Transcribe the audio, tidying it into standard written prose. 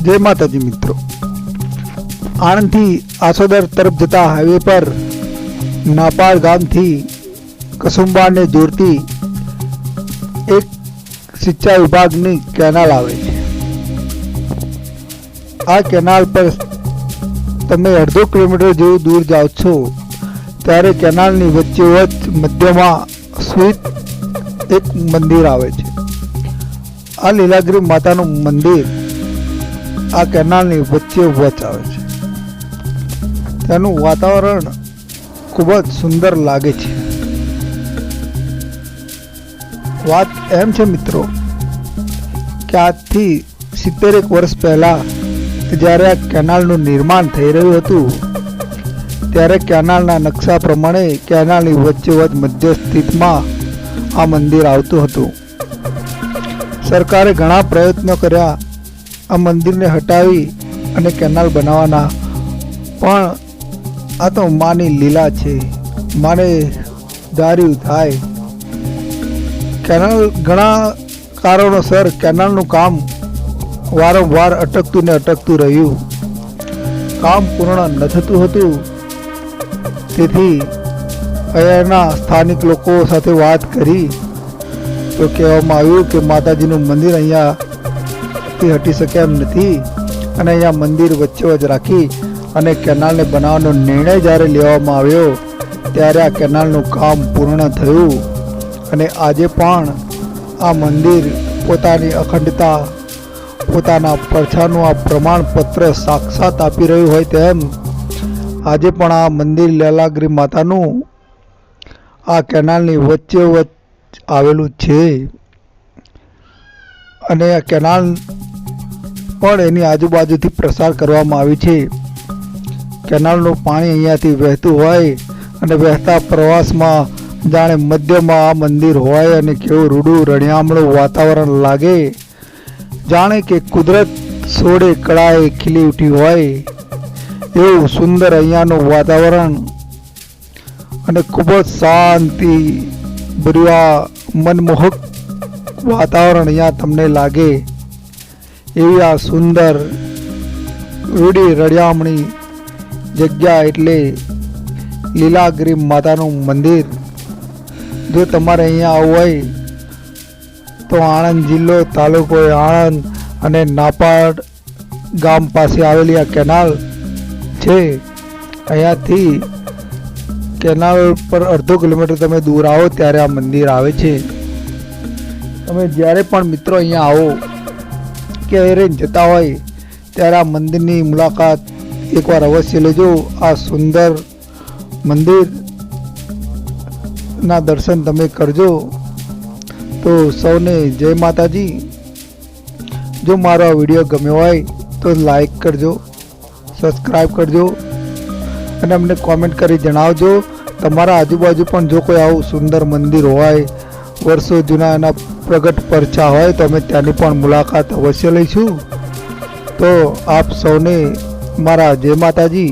जय माताजी मित्रों, आणंद थी आसोदर तरफ जता हाईवे पर नापाड़ गाम थी कसुंबा ने जोड़ती एक सिंचाई विभाग नी केनाल आवे छे। आ केनाल पर तमे अर्धो किलोमीटर जेवुं दूर जाओ छो त्यारे केनाल नी वच्चोवच्च मध्यमां स्थित एक मंदिर आवे छे। आ लीलागिरी मातानुं मंदिर आ केनालनी वच्चे वच आवे छे। तेनुं वातावरण खूब ज सुंदर लागे छे। वात एम छे मित्रों के आजथी 70 वर्ष पहला ज्यारे आ केनालनुं निर्माण थई रह्युं हतुं त्यारे केनालना नक्शा प्रमाणे केनालनी वच्चे वच मध्य स्थितमां आ मंदिर आवतुं हतुं। सरकारे घणा प्रयत्नो कर्या आ मंदिर ने हटावी अने केनाल बनावाना, पण आ तो मानी लीला छे। माने धार्युं थाय। केनाल घणा कारणोसर केनालनुं काम वारंवार अटकतुं ने अटकतुं रह्युं। काम पूर्ण न थतुं हतुं। तेथी अहींयाना स्थानिक लोको साथे वात करी तो कहेवामां आव्युं के माताजीनुं मंदिर अहींया हटी शके एम नथी अने अहींया मंदिर वच्चे वच राखी अने केनालने बनावવાનો निर्णय ज्यारे लेवामां आव्यो त्यारे आ केनालनुं काम पूर्ण थयुं अने आजे पण आ मंदिर पोतानी अखंडता पोताना परछाનું आ प्रमाणपत्र साक्षात आपी रह्युं होय तेम आजे पण आ मंदिर लीलागिरी मातानुं आ केनालनी वच्चे वच आवेलुं छे। अने आ केनाल पण एनी आजुबाजुथी प्रसार करवामां आवी छे। केनालनुं पाणी अहींयाथी वहेतुं होय अने वहेता प्रवासमां जाणे मध्यमां आ मंदिर होय अने केवुं रूडुं रळियामणुं वातावरण लागे जाणे के कुदरत सोडे कळाए खीली उठी होय एवुं सुंदर अहींयानुं वातावरण अने खूब ज शांति भर्युं मनमोहक वातावरण अहींया तमने लागे एवी आ सुंदर रूडी रळियामणी जग्या एटले लीलागिरी मातानुं मंदिर। जो तमारे अहींया आववुं होय तो आणंद जिल्लो तालुको आणंद अने नापाड़ गाम पासे आवेली आ केनाल छे। अहींयाथी केनाल पर अर्धो किलोमीटर तमे दूर आओ त्यारे आ मंदिर आवे छे। तमे ज्यारे पण मित्रों अहींया आवो के अहींया जता होय त्यारे आ मंदिरनी मुलाकात एकवार अवश्य लेजो। आ सुंदर मंदिर ना दर्शन तमे करजो। तो सौने जय माताजी। जो मारो आ विडियो गम्यो होय तो लाइक करजो, सब्सक्राइब करजो अने अमने कॉमेंट करी जणावजो तमारा आजुबाजु पण जो कोई आवुं सुंदर मंदिर होय वर्षो जूना एना प्रगट परछा होय तो अमे त्यानी पण मुलाकात अवश्य लईशुं। तो आप सौने मारा जय माताजी।